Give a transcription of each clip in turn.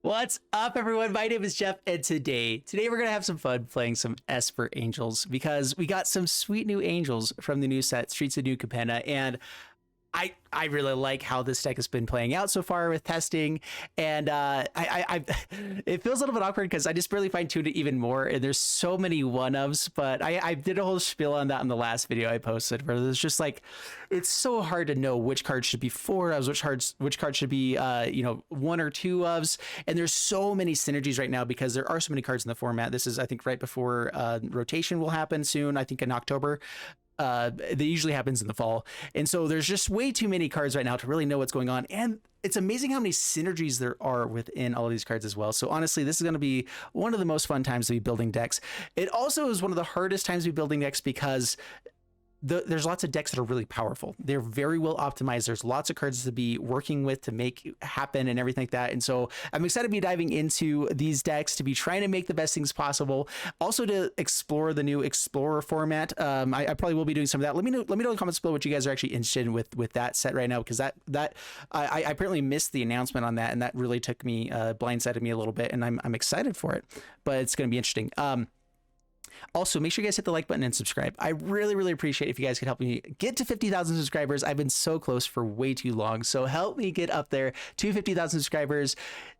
What's up, everyone? My name is Jeff, and today we're gonna have some fun playing some Esper Angels because we got some sweet new angels from the new set, Streets of New Capenna, and I really like how this deck has been playing out so far with testing, and it feels a little bit awkward because I just barely fine-tuned it even more, and there's so many one-ofs, but I did a whole spiel on that in the last video I posted, where there's just like, it's so hard to know which cards should be 4-ofs, which cards should be, 1 or 2-ofs, and there's so many synergies right now because there are so many cards in the format. This is, I think, right before rotation will happen soon, I think in October. That usually happens in the fall, and so there's just way too many cards right now to really know what's going on, and it's amazing how many synergies there are within all of these cards as well. So honestly, this is going to be one of the most fun times to be building decks. It also is one of the hardest times to be building decks because there's lots of decks that are really powerful. They're very well optimized. There's lots of cards to be working with to make happen and everything like that. And so I'm excited to be diving into these decks, to be trying to make the best things possible. Also to explore the new Explorer format. I probably will be doing some of that. Let me know in the comments below what you guys are actually interested in with that set right now, because I apparently missed the announcement on that, and that really took me blindsided me a little bit, and I'm excited for it. But it's going to be interesting. Also, make sure you guys hit the like button and subscribe. I really appreciate if you guys could help me get to 50,000 subscribers. I've been so close for way too long. So help me get up there to 50,000 subscribers.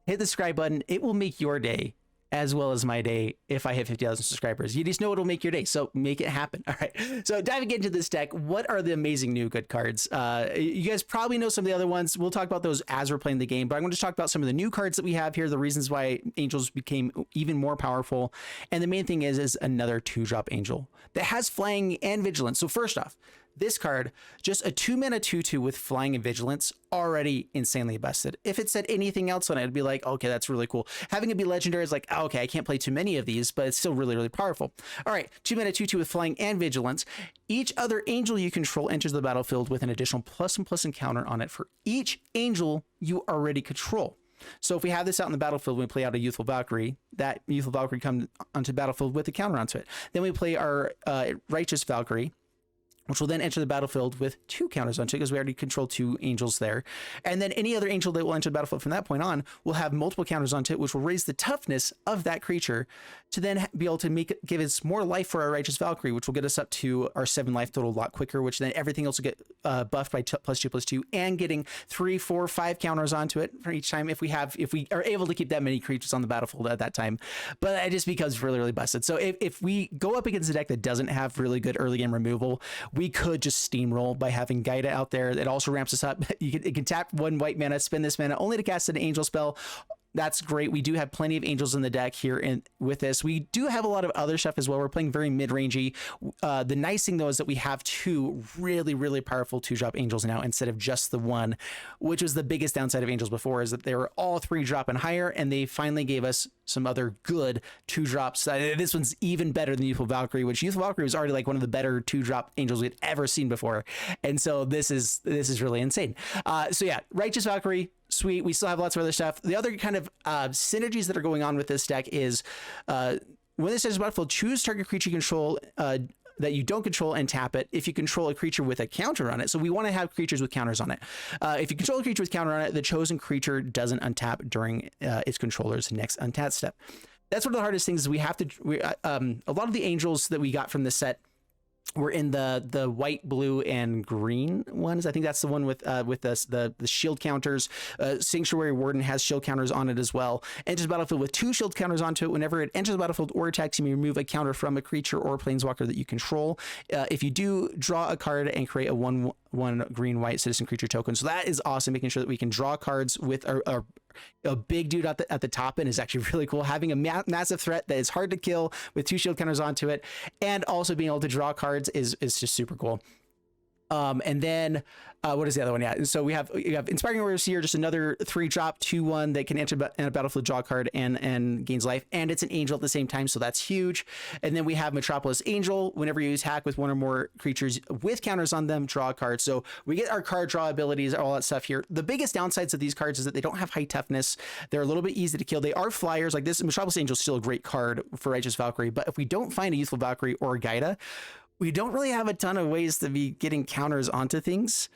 Hit the subscribe button. It will make your day as well as my day if I hit 50,000 subscribers. You just know it'll make your day, so make it happen. All right, so diving into this deck, what are the amazing new good cards? You guys probably know some of the other ones. We'll talk about those as we're playing the game, but I'm going to talk about some of the new cards that we have here, the reasons why Angels became even more powerful, and the main thing is another 2-drop Angel that has Flying and Vigilance. So first off, this card, just a 2-mana 2/2 with Flying and Vigilance, already insanely busted. If it said anything else on it, it'd be like, okay, that's really cool. Having it be legendary is like, oh, okay, I can't play too many of these, but it's still really powerful. All right, 2-mana 2/2 with Flying and Vigilance. Each other angel you control enters the battlefield with an additional +1/+1 encounter on it for each angel you already control. So if we have this out in the battlefield, we play out a Youthful Valkyrie, that Youthful Valkyrie comes onto the battlefield with a counter onto it. Then we play our Righteous Valkyrie, which will then enter the battlefield with 2 counters onto it because we already control 2 angels there. And then any other angel that will enter the battlefield from that point on will have multiple counters onto it, which will raise the toughness of that creature to then be able to give us more life for our Righteous Valkyrie, which will get us up to our 7 life total a lot quicker, which then everything else will get buffed by +2/+2, and getting 3, 4, 5 counters onto it for each time if we are able to keep that many creatures on the battlefield at that time. But it just becomes really busted. So if we go up against a deck that doesn't have really good early game removal, we could just steamroll by having Gaida out there. It also ramps us up. It can tap 1 white mana, spend this mana only to cast an angel spell. That's great. We do have plenty of angels in the deck here with this. We do have a lot of other stuff as well. We're playing very mid-rangey. The nice thing, though, is that we have 2 really powerful 2-drop angels now instead of just the 1, which was the biggest downside of angels before, is that they were all 3-drop and higher, and they finally gave us some other good 2-drops. This one's even better than Youthful Valkyrie, which Youthful Valkyrie was already like one of the better 2-drop angels we'd ever seen before. And so this is really insane. So yeah, Righteous Valkyrie, sweet. We still have lots of other stuff. The other kind of synergies that are going on with this deck is when this enters battlefield, choose target creature you control that you don't control and tap it if you control a creature with a counter on it. So we want to have creatures with counters on it. If you control a creature with counter on it, the chosen creature doesn't untap during its controller's next untap step. That's one of the hardest things. Is we have to. A lot of the angels that we got from this set were in the white, blue, and green ones. I think that's the one with the shield counters. Sanctuary Warden has shield counters on it as well. Enters the battlefield with 2 shield counters onto it. Whenever it enters the battlefield or attacks, you may remove a counter from a creature or planeswalker that you control. If you do, draw a card and create a 1/1 green-white citizen creature token. So that is awesome, making sure that we can draw cards with a big dude at the top end is actually really cool. Having a massive threat that is hard to kill with 2 shield counters onto it, and also being able to draw cards is just super cool. And then what is the other one? Yeah, so you have Inspiring Warriors here, just another 3-drop 2/1 that can enter a battlefield, draw a card, and gains life, and it's an angel at the same time, so that's huge. And then we have Metropolis Angel. Whenever you attack with 1 or more creatures with counters on them, draw a card. So we get our card draw abilities, all that stuff here. The biggest downsides of these cards is that they don't have high toughness. They're a little bit easy to kill. They are flyers. Like this, Metropolis Angel is still a great card for Righteous Valkyrie, but if we don't find a Youthful Valkyrie or a Gaida, we don't really have a ton of ways to be getting counters onto things,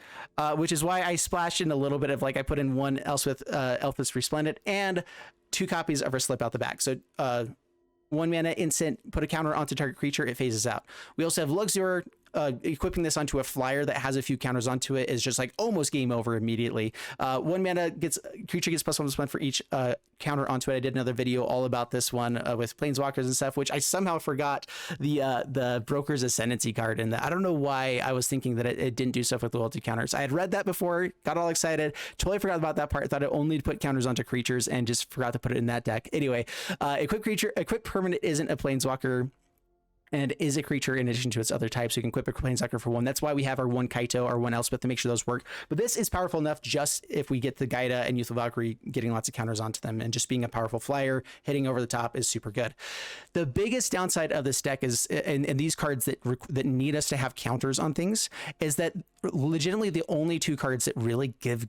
which is why I splashed in a little bit of, like, I put in 1 Elspeth Resplendent and 2 copies of our Slip Out the Back. So 1 mana instant, put a counter onto target creature, it phases out. We also have Luxor. Equipping this onto a flyer that has a few counters onto it is just like almost game over immediately. 1 mana creature gets +1/+1 for each counter onto it. I did another video all about this one with planeswalkers and stuff, which I somehow forgot the Broker's Ascendancy card in that. I don't know why I was thinking that it didn't do stuff with loyalty counters. I had read that before, got all excited, totally forgot about that part. Thought it only put counters onto creatures and just forgot to put it in that deck. Anyway, equip permanent isn't a planeswalker and is a creature in addition to its other types. So you can equip a planeswalker for 1. That's why we have our 1 Kaito, our 1 Elspeth to make sure those work. But this is powerful enough just if we get the Gaida and Youthful Valkyrie getting lots of counters onto them, and just being a powerful flyer, hitting over the top is super good. The biggest downside of this deck is, and these cards that need us to have counters on things, is that legitimately the only 2 cards that really give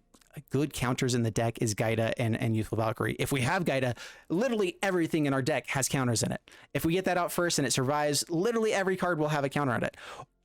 good counters in the deck is Gaida and Youthful Valkyrie. If we have Gaida, literally everything in our deck has counters in it. If we get that out first and it survives, literally every card will have a counter on it.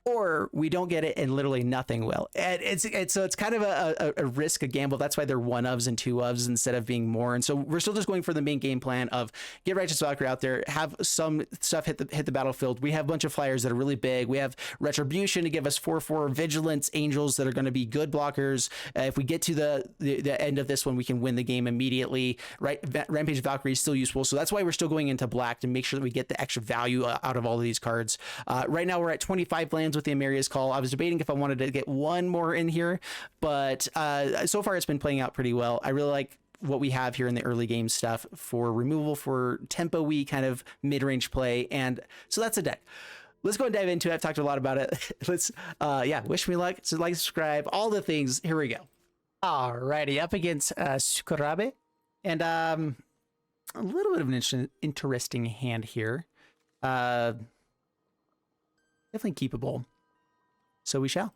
Or we don't get it and literally nothing will. And so it's kind of a risk, a gamble. That's why they're 1-ofs and 2-ofs instead of being more. And so we're still just going for the main game plan of get Righteous Valkyrie out there, have some stuff hit the battlefield. We have a bunch of flyers that are really big. We have Retribution to give us 4/4 Vigilance Angels that are going to be good blockers. If we get to the end of this one, we can win the game immediately. Right, Rampage Valkyrie is still useful. So that's why we're still going into black, to make sure that we get the extra value out of all of these cards. Right now we're at 25 lands with the Ameria's Call. I was debating if I wanted to get 1 more in here, but so far it's been playing out pretty well. I really like what we have here in the early game stuff for removal, for tempo-y kind of mid-range play, and so that's a deck. Let's go and dive into it. I've talked a lot about it. Let's wish me luck. So like, subscribe, all the things. Here we go. Alrighty, up against Sukurabe, and a little bit of an interesting hand here. Definitely keepable. So we shall.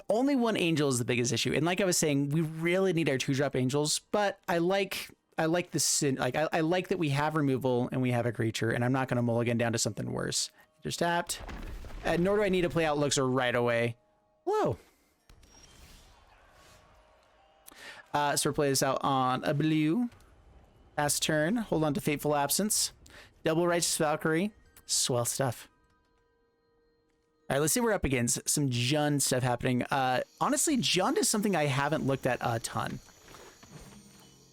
Only 1 angel is the biggest issue, and like I was saying, we really need our 2-drop angels. But I like this. I like that we have removal and we have a creature, and I'm not going to mulligan down to something worse. Just tapped. Nor do I need to play out Luxor right away. Whoa. So we'll play this out on a blue. Pass turn. Hold on to Fateful Absence. Double Righteous Valkyrie. Swell stuff. All right, let's see what we're up against. Some Jund stuff happening. Honestly, Jund is something I haven't looked at a ton.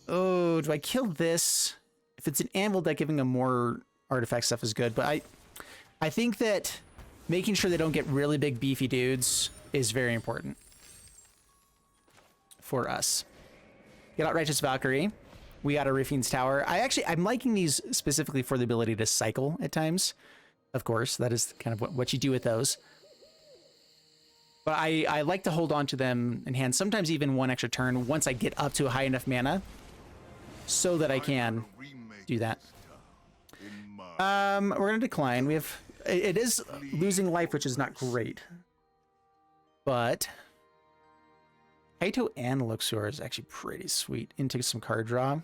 Oh, do I kill this? If it's an Anvil deck, giving them more artifact stuff is good. But I think that making sure they don't get really big beefy dudes is very important for us. Get out Righteous Valkyrie. We got a Riffine's Tower. I'm liking these specifically for the ability to cycle at times. Of course, that is kind of what you do with those. But I like to hold on to them in hand, sometimes even 1 extra turn once I get up to a high enough mana so that I can do that. We're going to decline. It is losing life, which is not great. But Kaito and Luxor is actually pretty sweet into some card draw.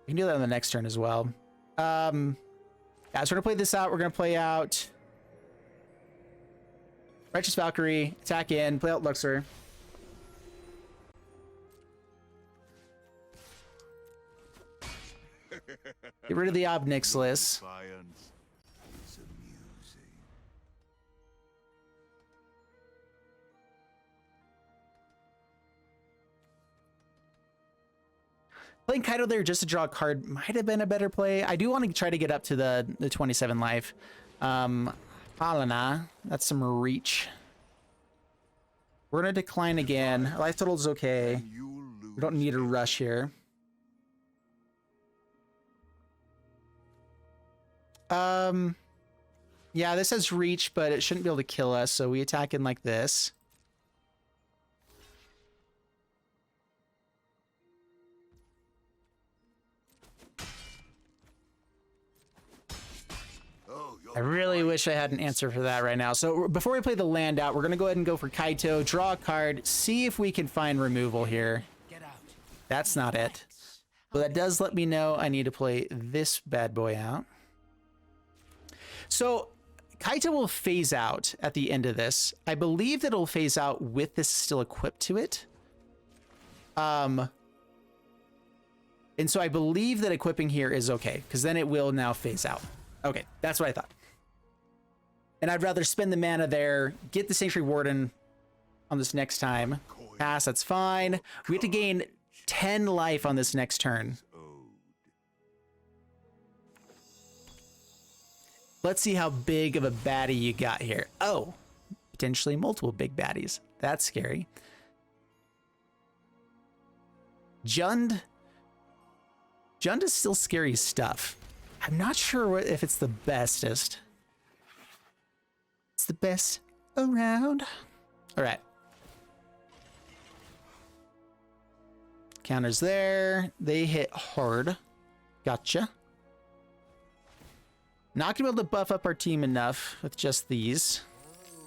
We can do that on the next turn as well. Yeah, so we're gonna play this out. We're gonna play out Righteous Valkyrie, attack in, play out Luxor. Get rid of the Obnixilis. Playing Kaito there just to draw a card might have been a better play. I do want to try to get up to the 27 life. Palana, that's some reach. We're going to decline again. Life total is okay. We don't need a rush here. Yeah, this has reach, but it shouldn't be able to kill us, so we attack in like this. I really wish I had an answer for that right now. So before we play the land out, we're going to go ahead and go for Kaito, draw a card, see if we can find removal here. That's not it. But that does let me know I need to play this bad boy out. So Kaito will phase out at the end of this. I believe that it'll phase out with this still equipped to it. And so I believe that equipping here is okay, because then it will now phase out. Okay, that's what I thought. And I'd rather spend the mana there, get the Sanctuary Warden on this next time. Pass, that's fine. We have to gain 10 life on this next turn. Let's see how big of a baddie you got here. Oh, potentially multiple big baddies. That's scary. Jund is still scary stuff. I'm not sure if it's the bestest. It's the best around. All right. Counters there. They hit hard. Gotcha. Not gonna be able to buff up our team enough with just these.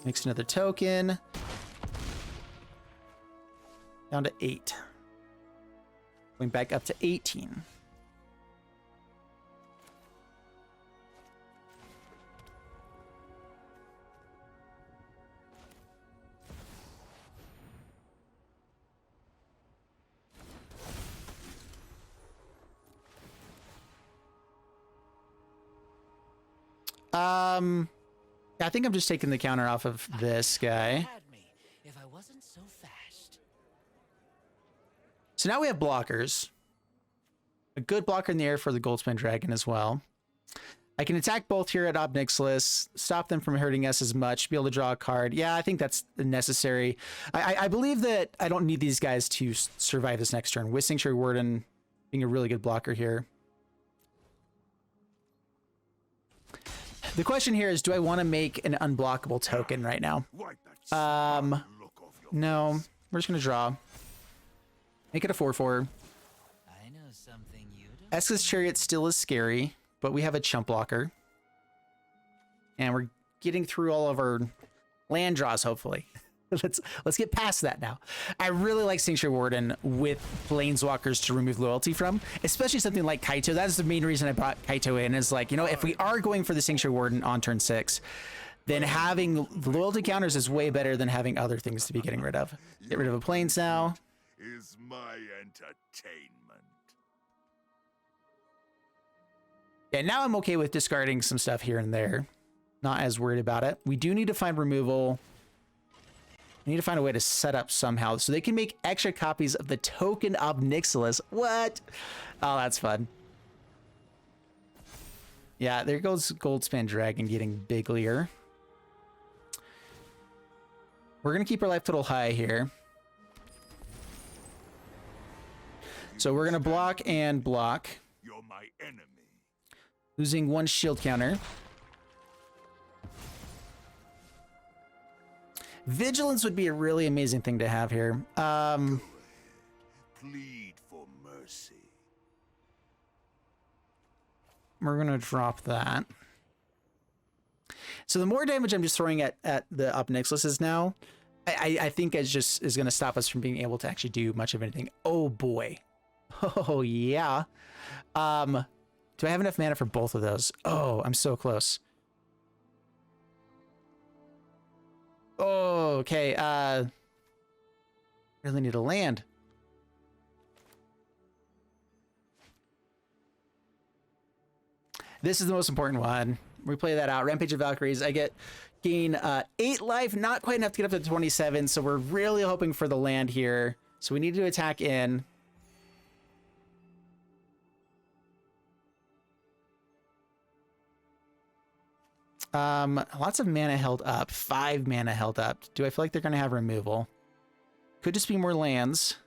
Makes another token. Down to 8. Going back up to 18. I think I'm just taking the counter off of this guy. If I wasn't so fast. So now we have blockers. A good blocker in the air for the Goldspan Dragon as well. I can attack both here at Ob Nixilis, stop them from hurting us as much, be able to draw a card. Yeah, I think that's necessary. I believe that I don't need these guys to survive this next turn, with Sanctuary Warden being a really good blocker here. The question here is, do I want to make an unblockable token right now? No, we're just going to draw. Make it a 4/4. I know something you don't. Esca's Chariot still is scary, but we have a chump blocker. And we're getting through all of our land draws, hopefully. Let's get past that now. I really like Sanctuary Warden with Planeswalkers to remove loyalty from, especially something like Kaito. That is the main reason I brought Kaito in, is like, you know, if we are going for the Sanctuary Warden on turn 6, then having loyalty counters is way better than having other things to be getting rid of. Get rid of a Plains now. Is my entertainment. Yeah, now I'm okay with discarding some stuff here and there. Not as worried about it. We do need to find removal. I need to find a way to set up somehow so they can make extra copies of the token Ob Nixilis. What? Oh, that's fun. Yeah, there goes Goldspan Dragon getting biglier. We're going to keep our life total high here. So we're going to block and block. You're my enemy. Losing 1 shield counter. Vigilance would be a really amazing thing to have here. Plead for mercy. We're going to drop that. So the more damage I'm just throwing at the Ob Nixilis now, I think is going to stop us from being able to actually do much of anything. Oh boy. Oh yeah. Do I have enough mana for both of those? Oh, I'm so close. Oh, okay. Really need a land. This is the most important one. We play that out. Rampage of Valkyries. I gain 8 life, not quite enough to get up to 27. So we're really hoping for the land here. So we need to attack in. Lots of mana held up. 5 mana held up. Do I feel like they're going to have removal? Could just be more lands.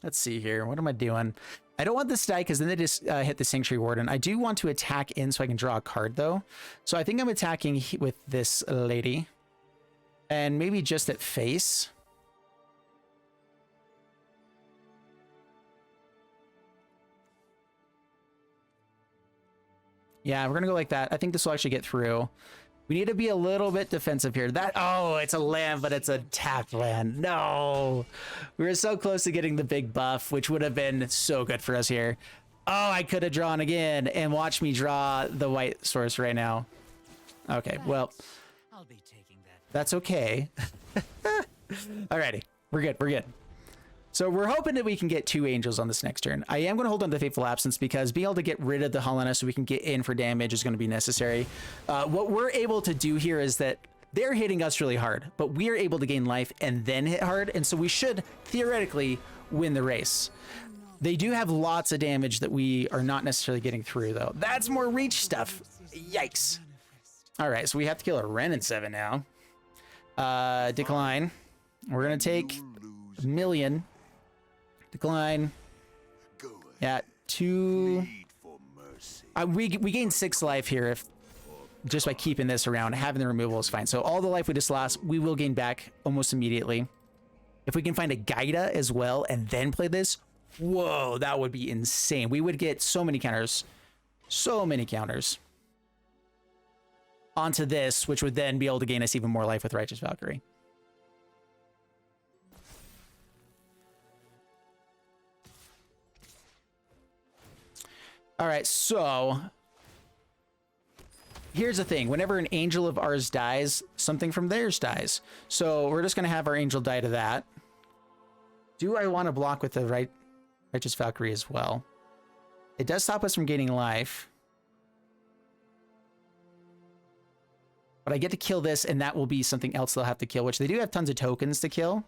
Let's see here. What am I doing? I don't want this die because then they just hit the Sanctuary Warden. I do want to attack in so I can draw a card though. So I think I'm attacking with this lady. And maybe just at face. Yeah, we're going to go like that. I think this will actually get through. We need to be a little bit defensive here. Oh, it's a land, but it's a tapped land. No. We were so close to getting the big buff, which would have been so good for us here. Oh, I could have drawn again, and watch me draw the white source right now. Okay, well, I'll be taking that. that's okay. Alrighty, we're good, we're good. So we're hoping that we can get 2 angels on this next turn. I am going to hold on to Fateful Absence because being able to get rid of the Helena so we can get in for damage is going to be necessary. What we're able to do here is that they're hitting us really hard, but we are able to gain life and then hit hard, and so we should theoretically win the race. They do have lots of damage that we are not necessarily getting through, though. That's more reach stuff. Yikes. All right, so we have to kill a Ren in 7 now. Decline. We're going to take a million. Decline. Go ahead. Yeah, 2. Plead for mercy. We gain 6 life here if just by keeping this around. Having the removal is fine. So all the life we just lost, we will gain back almost immediately. If we can find a Gaida as well and then play this, whoa, that would be insane. We would get so many counters. So many counters. Onto this, which would then be able to gain us even more life with Righteous Valkyrie. All right, so here's the thing. Whenever an angel of ours dies, something from theirs dies. So we're just going to have our angel die to that. Do I want to block with the Righteous Valkyrie as well? It does stop us from gaining life. But I get to kill this, and that will be something else they'll have to kill, which they do have tons of tokens to kill.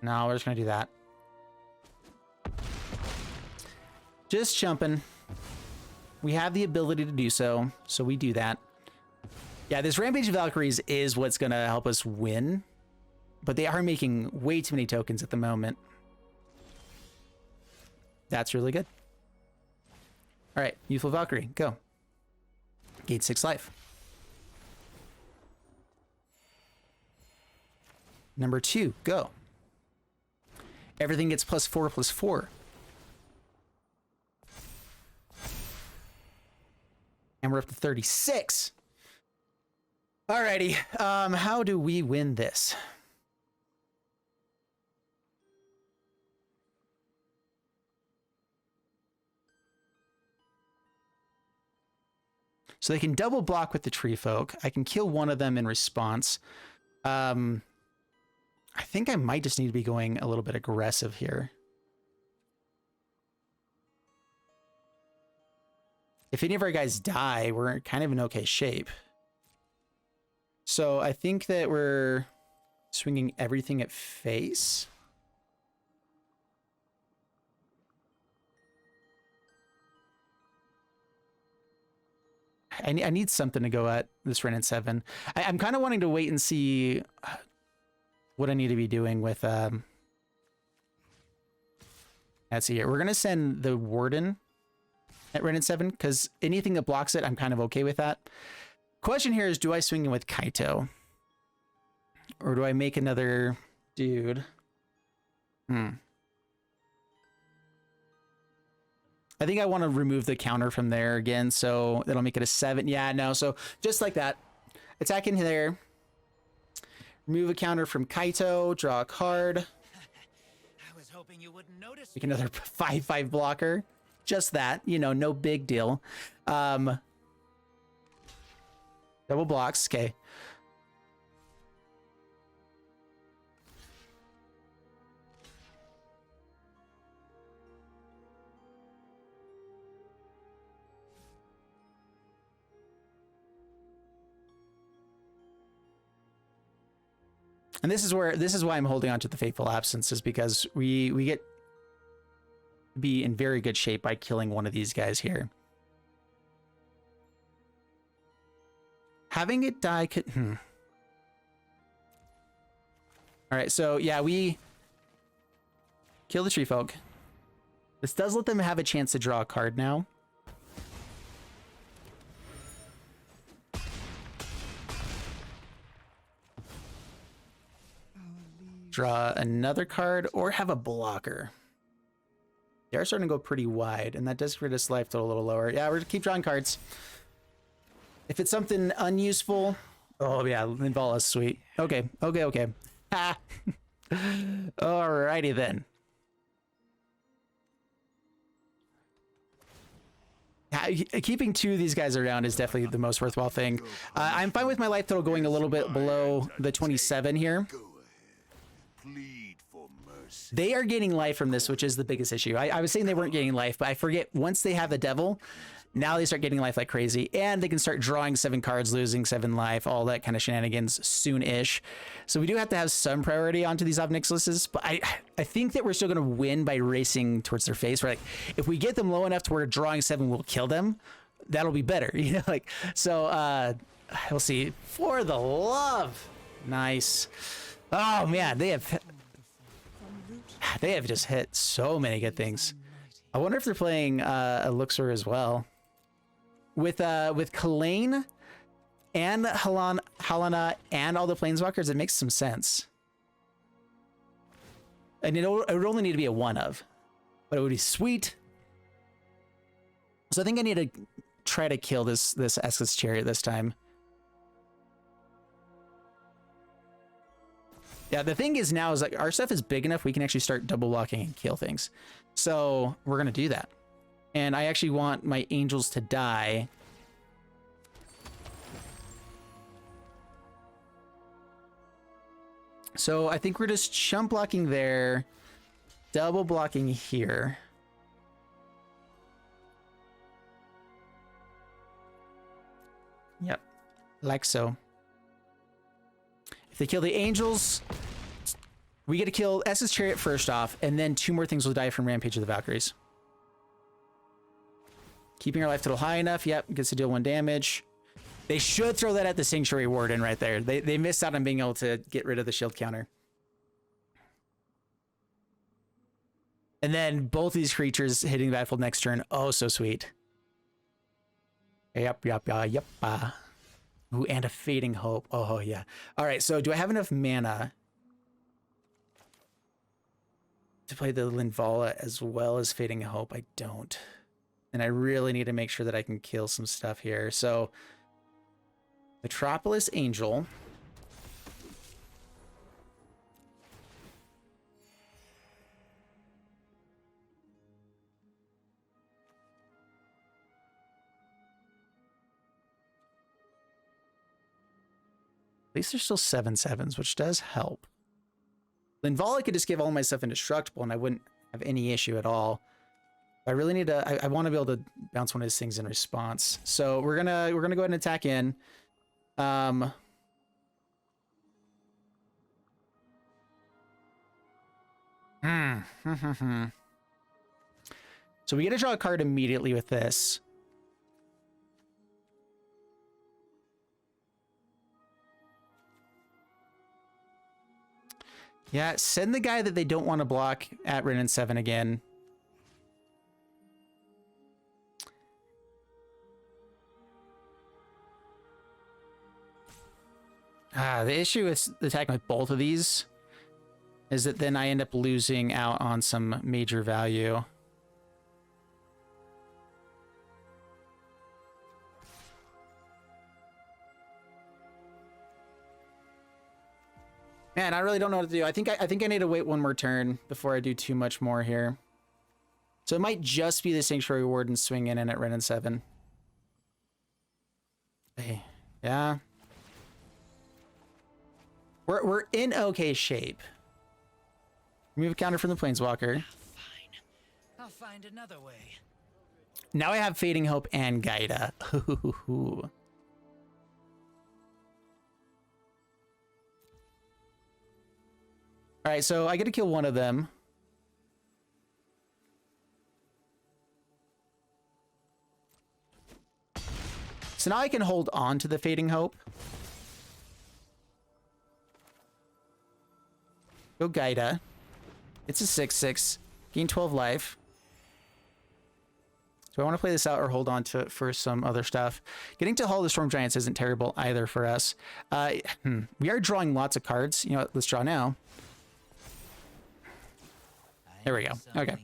No, we're just going to do that. Just jumping. We have the ability to do so, so we do that. Yeah, this Rampage of Valkyries is what's going to help us win, but they are making way too many tokens at the moment. That's really good. All right, Youthful Valkyrie, go. Gain 6 life. Number 2, go. Everything gets +4/+4. And we're up to 36. Alrighty, how do we win this? So they can double block with the Tree Folk. I can kill one of them in response. I think I might just need to be going a little bit aggressive here. If any of our guys die, we're kind of in okay shape. So I think that we're swinging everything at face. I need something to go at this Ren at 7. I'm kind of wanting to wait and see what I need to be doing with let's see here. We're gonna send the Warden at Ren at 7 because anything that blocks it, I'm kind of okay with that. Question here is, do I swing in with Kaito? Or do I make another dude? I think I want to remove the counter from there again, so that'll make it a 7. Yeah, no, so just like that. Attack in there. Remove a counter from Kaito, draw a card. I was hoping you wouldn't notice. Make another 5/5 blocker. Just that, you know, no big deal. Double blocks, okay. And this is why I'm holding on to the Fateful Absence, is because we get to be in very good shape by killing one of these guys here. Having it die could... All right, so yeah, we kill the Tree Folk. This does let them have a chance to draw a card now. Draw another card or have a blocker. They are starting to go pretty wide, and that does get us life total a little lower. Yeah, we're gonna keep drawing cards. If it's something unuseful, Oh yeah, Linvala's sweet. Okay, okay, okay. Ha! Alrighty then. Keeping two of these guys around is definitely the most worthwhile thing. I'm fine with my life total going a little bit below the 27 here. Go ahead. Plead for mercy. They are gaining life from this, which is the biggest issue. I was saying they weren't gaining life, but I forget once they have the devil, now they start getting life like crazy, and they can start drawing 7 cards, losing 7 life, all that kind of shenanigans soon-ish. So we do have to have some priority onto these Obnixiluses, but I think that we're still going to win by racing towards their face. We're like, if we get them low enough to where drawing 7 will kill them, that'll be better, you know. Like, so we'll see. For the love, nice. Oh man, they have just hit so many good things. I wonder if they're playing Elixir as well. With Kalane and Helena and all the Planeswalkers, it makes some sense. And it would only need to be a 1 of, but it would be sweet. So I think I need to try to kill this Estus Chariot this time. Yeah, the thing is now is like our stuff is big enough we can actually start double blocking and kill things. So we're gonna do that. And I actually want my angels to die. So I think we're just chump blocking there, double blocking here. Yep, like so. If they kill the angels, we get to kill Estus Chariot first off, and then 2 more things will die from Rampage of the Valkyries. Keeping our life total high enough, yep, gets to deal 1 damage. They should throw that at the Sanctuary Warden right there. They missed out on being able to get rid of the shield counter. And then both these creatures hitting the battlefield next turn, oh so sweet. Yep. Ooh, and a Fading Hope. Oh yeah. All right, so do I have enough mana to play the Linvala as well as Fading Hope? I don't. And I really need to make sure that I can kill some stuff here. So, Metropolis Angel. At least there's still 7/7s, which does help. Linvala could just give all my stuff indestructible and I wouldn't have any issue at all. I really need to, I want to be able to bounce one of these things in response. So we're gonna go ahead and attack in. So we get to draw a card immediately with this. Yeah, send the guy that they don't want to block at Ren and 7 again. The issue with attacking with both of these is that then I end up losing out on some major value. Man, I really don't know what to do. I think I need to wait 1 more turn before I do too much more here. So it might just be the Sanctuary Warden swinging in at Ren and 7. Hey, yeah. We're in okay shape. Remove a counter from the Planeswalker. Fine. I'll find another way. Now I have Fading Hope and Gaida. All right, so I get to kill one of them. So now I can hold on to the Fading Hope. Go Gaida. It's a 6/6. Gain 12 life. Do I want to play this out or hold on to it for some other stuff? Getting to Hall of the Storm Giants isn't terrible either for us. We are drawing lots of cards. You know what? Let's draw now. There we go. Okay.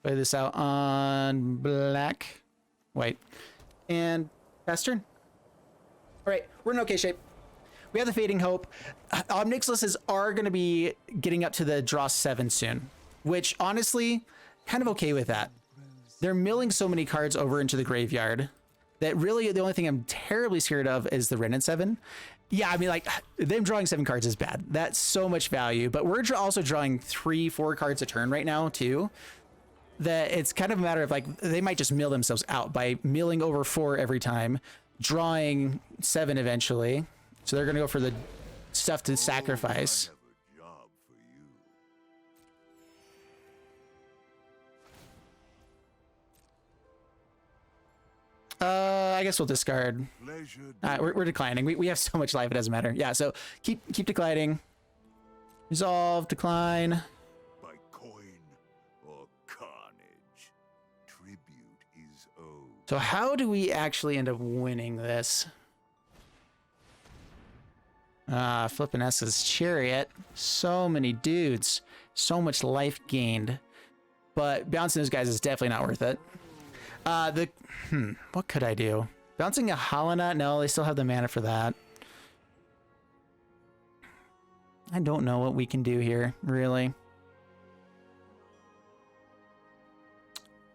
Play this out on black, white, and pass turn. All right, we're in okay shape. We have the Fading Hope. Omnixluses are going to be getting up to the draw 7 soon, which honestly, kind of okay with that. They're milling so many cards over into the graveyard that really the only thing I'm terribly scared of is the Renin 7. Yeah, I mean, like, them drawing 7 cards is bad. That's so much value, but we're also drawing 3-4 cards a turn right now, too. That it's kind of a matter of, like, they might just mill themselves out by milling over 4 every time, drawing 7 eventually. So they're going to go for the stuff to sacrifice. I have a job for you. I guess we'll discard. Pleasure. We're declining. We have so much life, it doesn't matter. Yeah, so keep declining. Resolve, decline. By coin or carnage, tribute is owed. So how do we actually end up winning this? Flippin' S's Chariot. So many dudes. So much life gained. But bouncing those guys is definitely not worth it. What could I do? Bouncing a Halana? No, they still have the mana for that. I don't know what we can do here, really.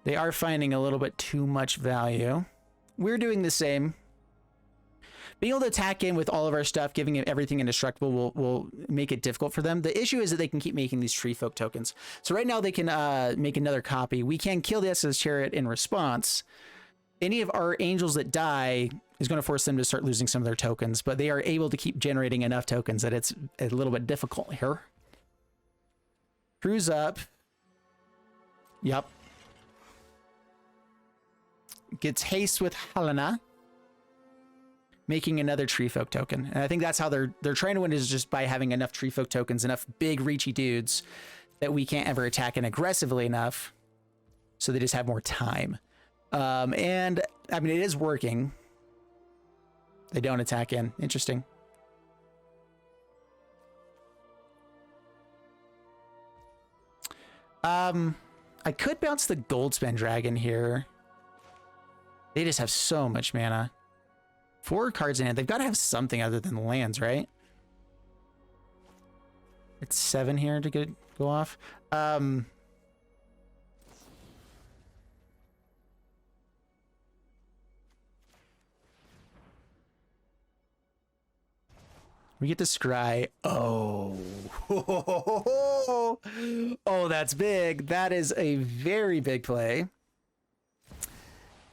They are finding a little bit too much value. We're doing the same. Being able to attack in with all of our stuff, giving it everything indestructible will make it difficult for them. The issue is that they can keep making these Tree Folk tokens. So right now they can make another copy. We can kill the SS Chariot in response. Any of our angels that die is going to force them to start losing some of their tokens, but they are able to keep generating enough tokens that it's a little bit difficult here. Cruise up. Yep. Gets haste with Helena, making another Tree Folk token. And I think that's how they're trying to win, is just by having enough Tree Folk tokens, enough big reachy dudes that we can't ever attack in aggressively enough. So they just have more time. And I mean, it is working. They don't attack in. Interesting. I could bounce the Goldspan Dragon here. They just have so much mana. 4 cards in hand. They've got to have something other than the lands, right? It's 7 here to go off. We get to scry. Oh. Oh, that's big. That is a very big play.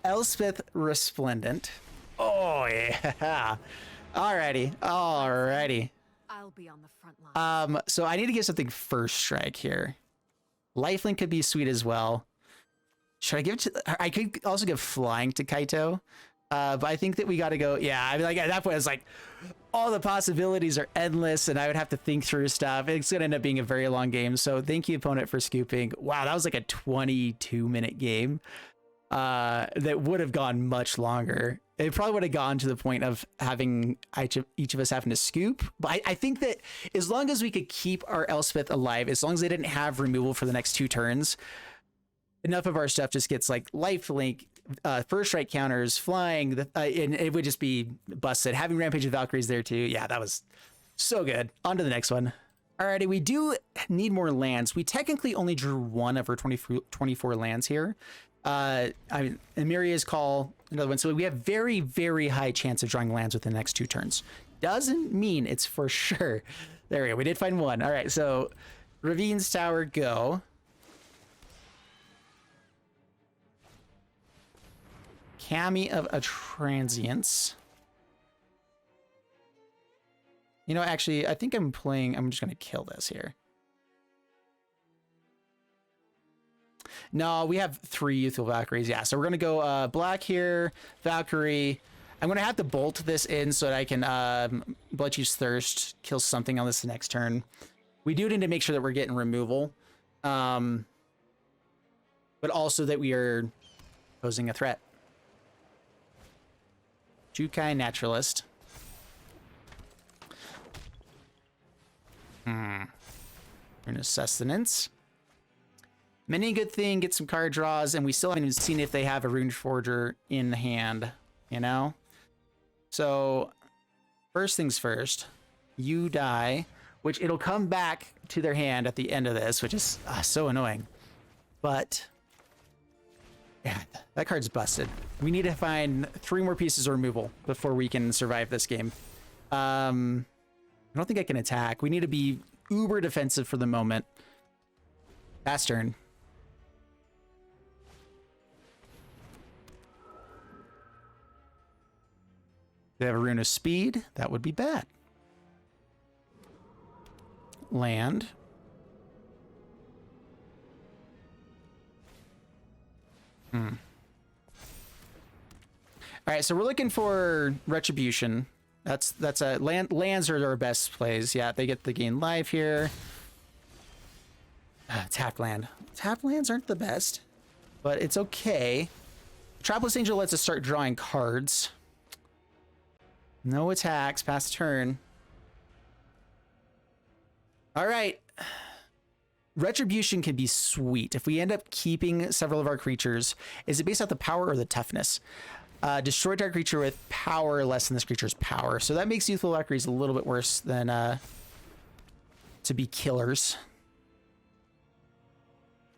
Elspeth Resplendent. Oh, yeah. Alrighty. Alrighty. I'll be on the front line. So I need to get something first strike here. Lifelink could be sweet as well. Should I give it to... I could also give Flying to Kaito. But I think that we got to go... Yeah, I mean, like, at that point, it's like... all the possibilities are endless, and I would have to think through stuff. It's going to end up being a very long game. So thank you, opponent, for scooping. Wow, that was like a 22-minute game. That would have gone much longer. It probably would have gone to the point of having each of us having to scoop. But I think that as long as we could keep our Elspeth alive, as long as they didn't have removal for the next 2 turns, enough of our stuff just gets like lifelink, first strike counters, flying, and it would just be busted. Having Rampage of Valkyries there too. Yeah, that was so good. On to the next one. Alrighty, we do need more lands. We technically only drew 1 of our 24 lands here. I mean, Amiria's Call, another one. So we have very, very high chance of drawing lands within the next 2 turns. Doesn't mean it's for sure. There we go. We did find 1. All right, so Ravine's Tower, go. Cami of a Transience. You know, actually, I think I'm just going to kill this here. No, we have 3 Youthful Valkyries. Yeah, so we're going to go black here, Valkyrie. I'm going to have to bolt this in so that I can Bloodchief's Thirst, kill something on this next turn. We do need to make sure that we're getting removal. But also that we are posing a threat. Jukai Naturalist. We're going to Sustenance. Many good thing, get some card draws, and we still haven't even seen if they have a Rune Forger in hand, you know? So first things first, you die, which it'll come back to their hand at the end of this, which is so annoying. But yeah, that card's busted. We need to find 3 more pieces of removal before we can survive this game. I don't think I can attack. We need to be uber defensive for the moment. Pass turn. They have a rune of speed. That would be bad. Land. All right, so we're looking for retribution. That's a lands are our best plays. Yeah, they get the gain life here. Tapped land. Tapped lands aren't the best, but it's okay. Trapless Angel lets us start drawing cards. No attacks, pass turn. All right. Retribution can be sweet. If we end up keeping several of our creatures, is it based off the power or the toughness? Destroy target creature with power less than this creature's power. So that makes Youthful Valkyries a little bit worse than to be killers.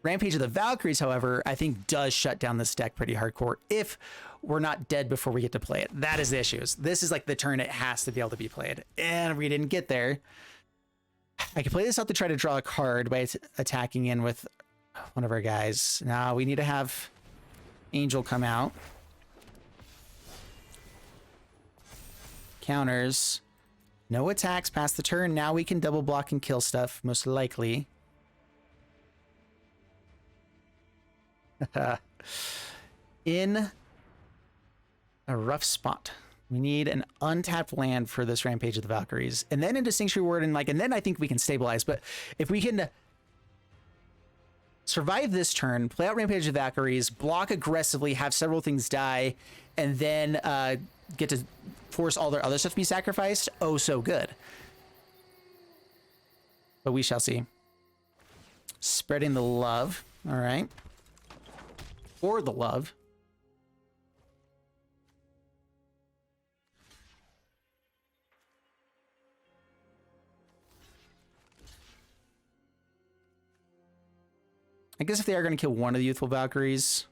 Rampage of the Valkyries, however, I think does shut down this deck pretty hardcore if we're not dead before we get to play it. That is the issues. This is like the turn it has to be able to be played. And we didn't get there. I can play this out to try to draw a card by attacking in with one of our guys. Now we need to have Angel come out. Counters. No attacks past the turn. Now we can double block and kill stuff, most likely. In a rough spot. We need an untapped land for this Rampage of the Valkyries. And then into Sanctuary Ward, and then I think we can stabilize. But if we can survive this turn, play out Rampage of the Valkyries, block aggressively, have several things die, and then get to force all their other stuff to be sacrificed, oh so good. But we shall see. Spreading the love. All right. Or the love. I guess if they are going to kill one of the Youthful Valkyries,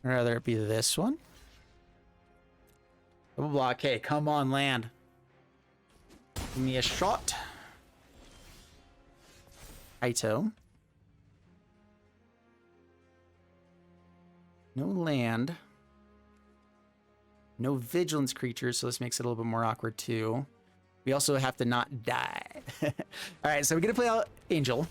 I'd rather it be this one. Double block. Hey, come on, land. Give me a shot. Ito. No land. No vigilance creatures, so this makes it a little bit more awkward too. We also have to not die. All right, so we're going to play out Angel.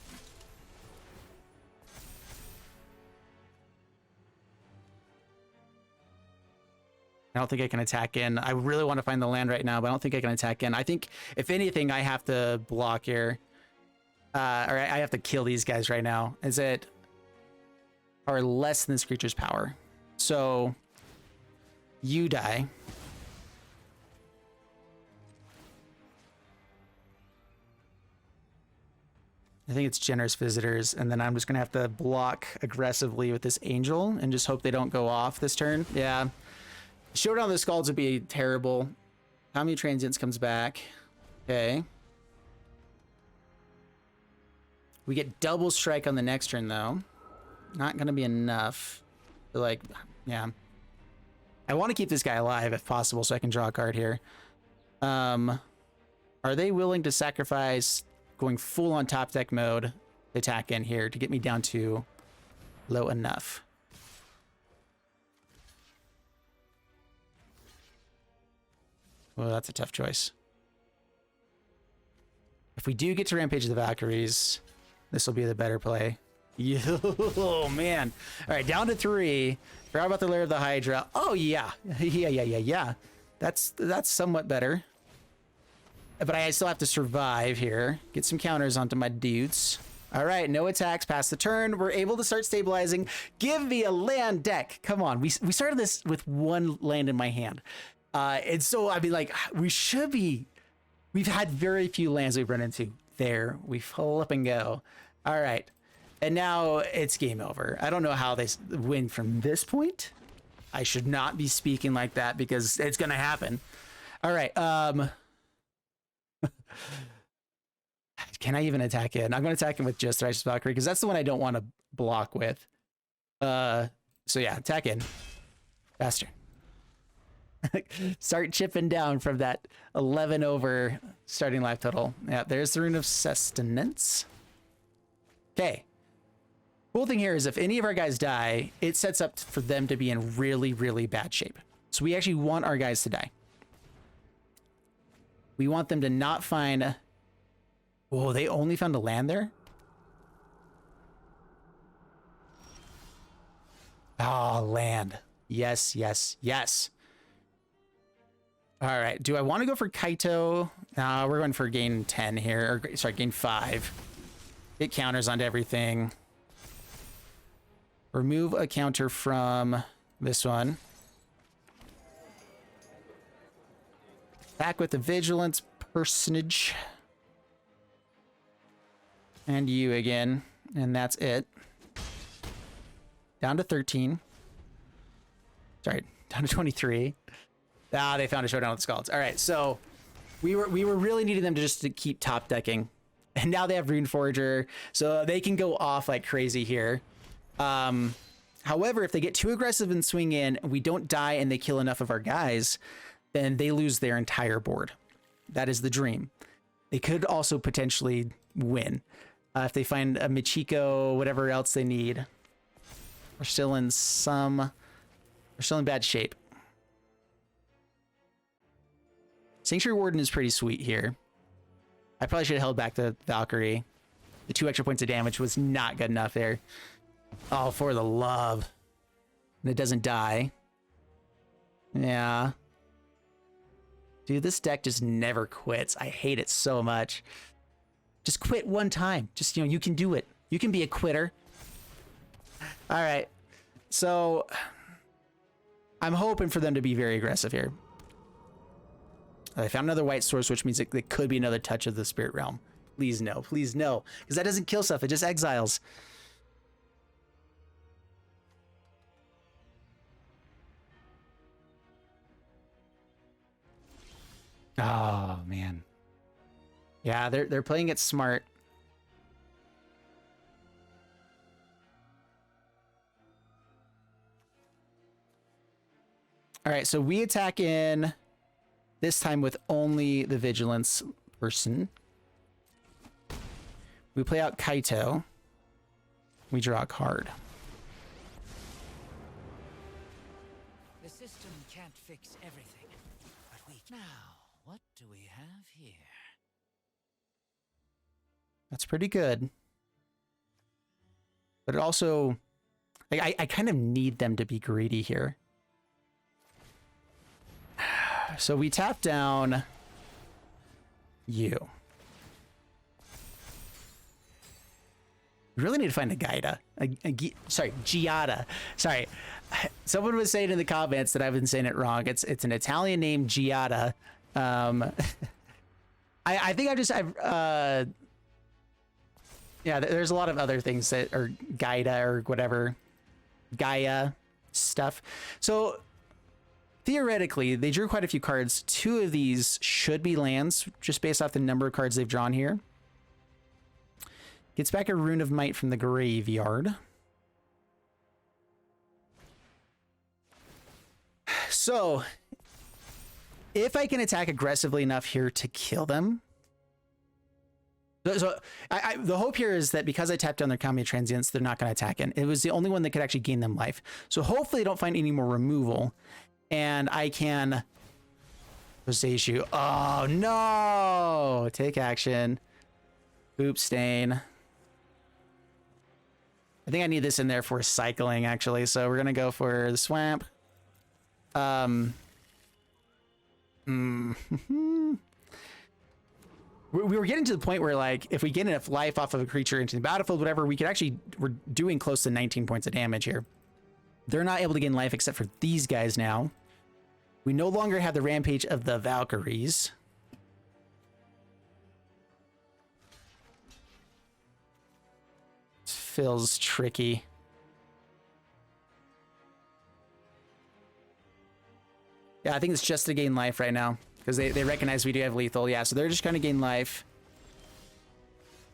I don't think I can attack in. I really want to find the land right now, but I don't think I can attack in. I think, if anything, I have to block here. Or I have to kill these guys right now. Is it... Or less than this creature's power. So... You die. I think it's Generous Visitors, and then I'm just going to have to block aggressively with this Angel and just hope they don't go off this turn. Yeah. Showdown of the Scalds would be terrible. How many Transients comes back? Okay. We get double strike on the next turn, though. Not going to be enough. But like, yeah. I want to keep this guy alive if possible so I can draw a card here. Are they willing to sacrifice going full on top deck mode attack in here to get me down to low enough? Well, that's a tough choice. If we do get to Rampage of the Valkyries, this will be the better play. Oh, man. All right, down to 3. Forgot about the Lair of the Hydra. Oh, yeah. Yeah. That's somewhat better. But I still have to survive here. Get some counters onto my dudes. All right, no attacks past the turn. We're able to start stabilizing. Give me a land deck. Come on. We started this with 1 land in my hand. And so, I mean, like, we've had very few lands we've run into. There, we flip and go. All right. And now it's game over. I don't know how they win from this point. I should not be speaking like that because it's going to happen. All right. Can I even attack it? I'm going to attack him with just Righteous Valkyrie because that's the one I don't want to block with. So yeah, attack in. Faster. Start chipping down from that 11 over starting life total. Yeah, there's the Rune of Sustenance. Okay. Cool thing here is if any of our guys die, it sets up for them to be in really, really bad shape. So we actually want our guys to die. We want them to not find... Oh, they only found a land there? Oh, land. Yes, yes, yes. All right. Do I want to go for Kaito? No, we're going for gain 10 here. Or, sorry, gain 5. It counters onto everything. Remove a counter from this one. Back with the Vigilance personage. And you again. And that's it. Down to 13. Sorry, down to 23. Ah, they found a showdown with the Scalds. All right, so we were really needing them to just to keep top decking. And now they have Rune Forger, so they can go off like crazy here. However, if they get too aggressive and swing in, we don't die and they kill enough of our guys, then they lose their entire board. That is the dream. They could also potentially win. If they find a Michiko, whatever else they need. We're still in bad shape. Sanctuary Warden is pretty sweet here. I probably should have held back the Valkyrie. The 2 extra points of damage was not good enough there. Oh, for the love. And it doesn't die. Yeah. Dude, this deck just never quits. I hate it so much. Just quit one time. Just, you know, you can do it. You can be a quitter. All right. So I'm hoping for them to be very aggressive here. I found another white source, which means it could be another touch of the Spirit Realm. Please no, please no. Because that doesn't kill stuff, it just exiles. Oh, man. Yeah, they're playing it smart. All right, so we attack in this time with only the Vigilance person. We play out Kaito. We draw a card. The system can't fix everything, but we can. Now, what do we have here? That's pretty good. But it also... I kind of need them to be greedy here. So we tap down you. We really need to find a Gaida. Sorry, Giada. Sorry. Someone was saying in the comments that I've been saying it wrong. It's an Italian name, Giada. I think yeah, there's a lot of other things that are Gaida or whatever. Gaia stuff. So theoretically, they drew quite a few cards. 2 of these should be lands, just based off the number of cards they've drawn here. Gets back a Rune of Might from the graveyard. So, if I can attack aggressively enough here to kill them... So the hope here is that because I tapped down their Kami Transients, they're not going to attack in. It was the only one that could actually gain them life. So hopefully they don't find any more removal. And I can... Rosacea. Oh, no! Take action. Oops, stain. I think I need this in there for cycling, actually. So we're going to go for the Swamp. We were getting to the point where, like, if we get enough life off of a creature into the battlefield, whatever, we could actually... We're doing close to 19 points of damage here. They're not able to gain life except for these guys now. We no longer have the Rampage of the Valkyries. This feels tricky. Yeah, I think it's just to gain life right now. because they recognize we do have lethal. Yeah, so they're just going to gain life.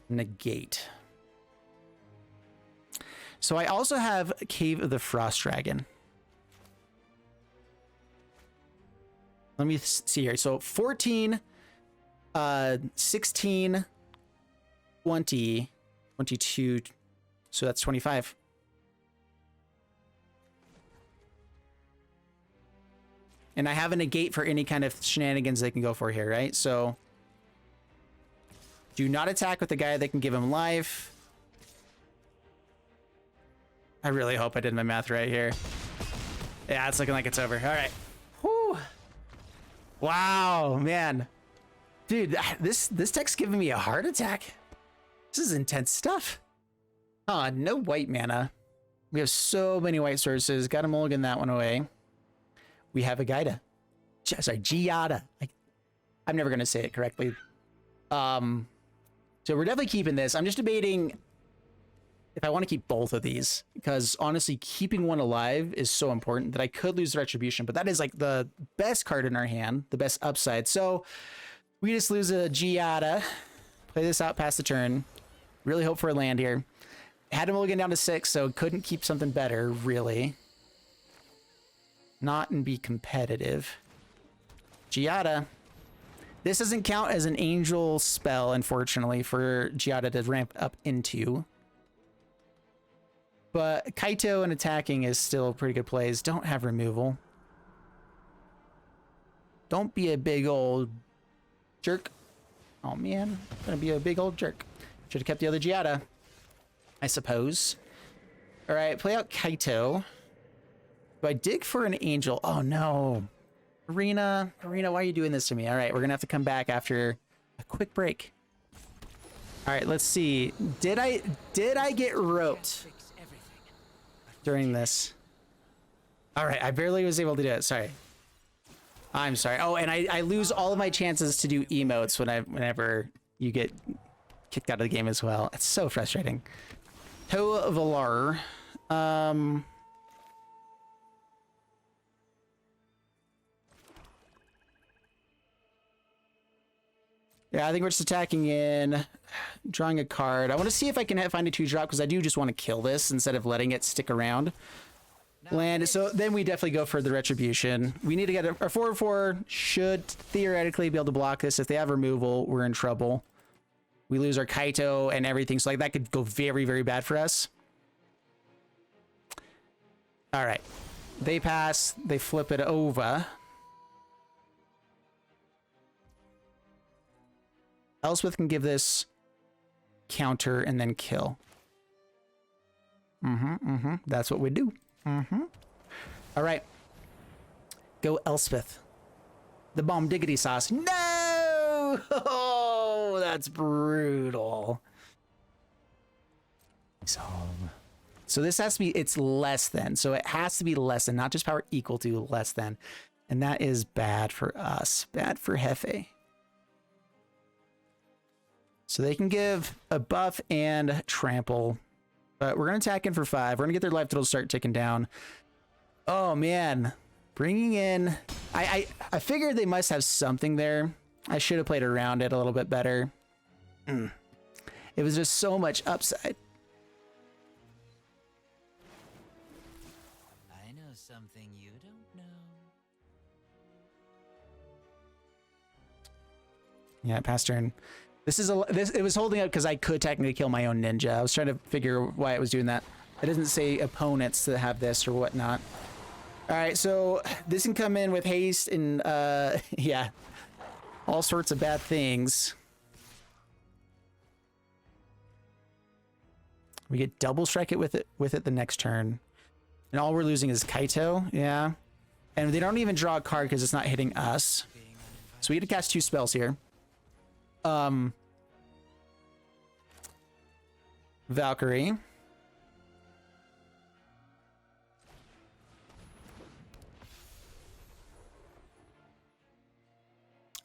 Negate. So I also have Cave of the Frost Dragon. Let me see here. So 14, 16, 20, 22. So that's 25. And I have a negate for any kind of shenanigans they can go for here, right? So do not attack with the guy that can give him life. I really hope I did my math right here. Yeah, it's looking like it's over. All right. Whew. Wow, man. Dude, this tech's giving me a heart attack. This is intense stuff. No white mana. We have so many white sources. Got to mulligan that one away. We have a Gaida. Sorry, Giada. I'm never going to say it correctly. So we're definitely keeping this. I'm just debating if I want to keep both of these, because honestly, keeping one alive is so important that I could lose the Retribution, but that is like the best card in our hand, the best upside. So we just lose a Giada, play this out past the turn, really hope for a land here. Had to mulligan down to 6, so couldn't keep something better, really. Not and be competitive. Giada. This doesn't count as an angel spell, unfortunately, for Giada to ramp up into. But Kaito and attacking is still pretty good plays. Don't have removal. Don't be a big old jerk. Oh man, gonna be a big old jerk. Should have kept the other Giada, I suppose. All right, play out Kaito. Do I dig for an angel? Oh no. Arena, why are you doing this to me? All right, we're gonna have to come back after a quick break. All right, let's see. Did I get roped during this? All right, I barely was able to do it. Sorry. I'm sorry. Oh, and I lose all of my chances to do emotes whenever you get kicked out of the game as well. It's so frustrating. Toa Valar. Yeah, I think we're just attacking in, drawing a card. I want to see if I can find a 2-drop, because I do just want to kill this instead of letting it stick around. Land. So then we definitely go for the Retribution. We need to get our 4/4 should theoretically be able to block this. If they have removal, we're in trouble. We lose our Kaito and everything, so like that could go very, very bad for us. All right. They pass. They flip it over. Elspeth can give this counter and then kill. That's what we do. All right. Go Elspeth. The bomb diggity sauce. No! Oh, that's brutal. So this has to be, it's less than. So it has to be less than, not just power equal to, less than. And that is bad for us. Bad for Hefe. So they can give a buff and trample. But we're going to attack in for 5. We're going to get their life total start ticking down. Oh, man. Bringing in... I figured they must have something there. I should have played around it a little bit better. It was just so much upside. I know something you don't know. Yeah, past turn. It was holding up because I could technically kill my own ninja. I was trying to figure why it was doing that. It doesn't say opponents that have this or whatnot. All right, so this can come in with haste and yeah, all sorts of bad things. We get double strike it with it the next turn, and all we're losing is Kaito. Yeah, and they don't even draw a card because it's not hitting us. So we get to cast 2 spells here. Valkyrie.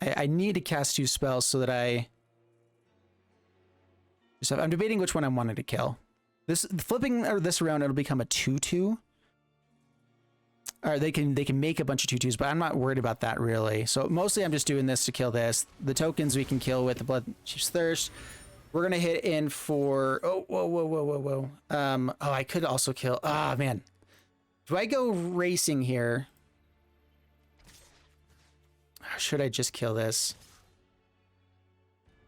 I need to cast 2 spells so that I'm debating which one I wanted to kill. Flipping this around, it'll become a 2/2. or they can make a bunch of 2/2s, but I'm not worried about that really. So mostly I'm just doing this to kill this. The tokens we can kill with the Blood Chief's Thirst. We're gonna hit in for whoa. Oh, I could also kill. Ah, man. Do I go racing here? Or should I just kill this?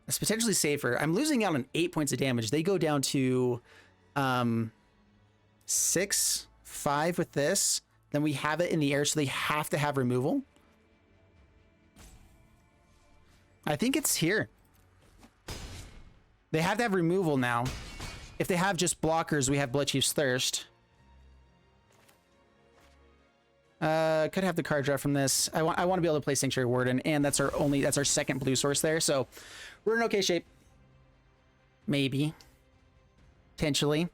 It's potentially safer. I'm losing out on 8 points of damage. They go down to 6, 5 with this. Then we have it in the air, so they have to have removal. I think it's here. They have to have removal now. If they have just blockers, we have Blood Chief's Thirst. Could have the card draw from this. I want to be able to play Sanctuary Warden, and that's our second blue source there. So we're in okay shape. Maybe. Potentially.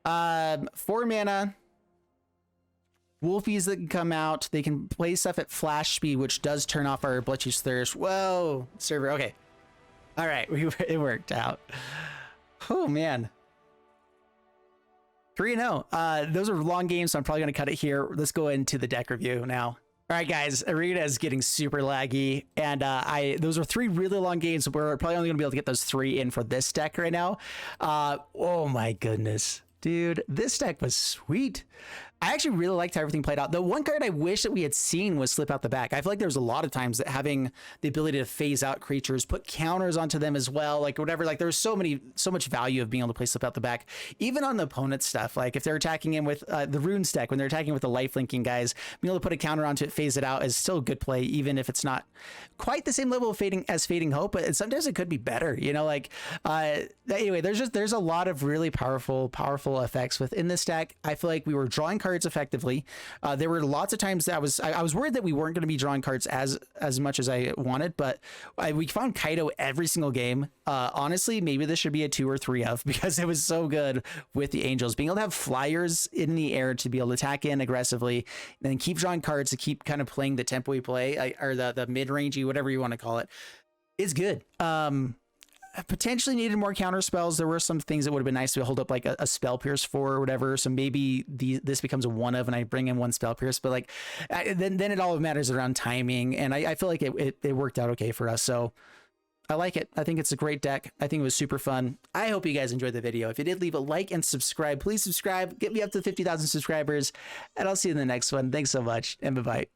4 mana. Wolfies that can come out. They can play stuff at flash speed, which does turn off our Blood Chief's Thirst. Whoa, server. Okay. All right, it worked out. Oh man. 3-0. Those are long games, so I'm probably gonna cut it here. Let's go into the deck review now. All right, guys, Arena is getting super laggy, and those are 3 really long games. We're probably only gonna be able to get those 3 in for this deck right now. Oh my goodness, dude, this deck was sweet. I actually really liked how everything played out. The one card I wish that we had seen was Slip Out the Back. I feel like there was a lot of times that having the ability to phase out creatures, put counters onto them as well, like whatever, like there was so much value of being able to play Slip Out the Back, even on the opponent's stuff. Like if they're attacking in with the runes deck, when they're attacking with the life linking guys, being able to put a counter onto it, phase it out is still a good play, even if it's not quite the same level of Fading Hope, but sometimes it could be better, you know, like anyway, there's a lot of really powerful effects within this deck. I feel like we were drawing cards effectively. There were lots of times that I was worried that we weren't going to be drawing cards as much as I wanted, but we found Kaido every single game. Honestly, maybe this should be a 2 or 3 of, because it was so good with the Angels. Being able to have flyers in the air to be able to attack in aggressively, and then keep drawing cards to keep kind of playing the tempo we play, or the mid-rangey, whatever you want to call it, is good. I potentially needed more counter spells. There were some things that would have been nice to hold up, like a Spell Pierce for or whatever. So maybe this becomes a 1 of, and I bring in 1 Spell Pierce. But like then it all matters around timing, and I feel like it worked out okay for us. So I like it. I think it's a great deck. I think it was super fun. I hope you guys enjoyed the video. If you did, leave a like and subscribe. Please subscribe. Get me up to 50,000 subscribers, and I'll see you in the next one. Thanks so much, and bye-bye.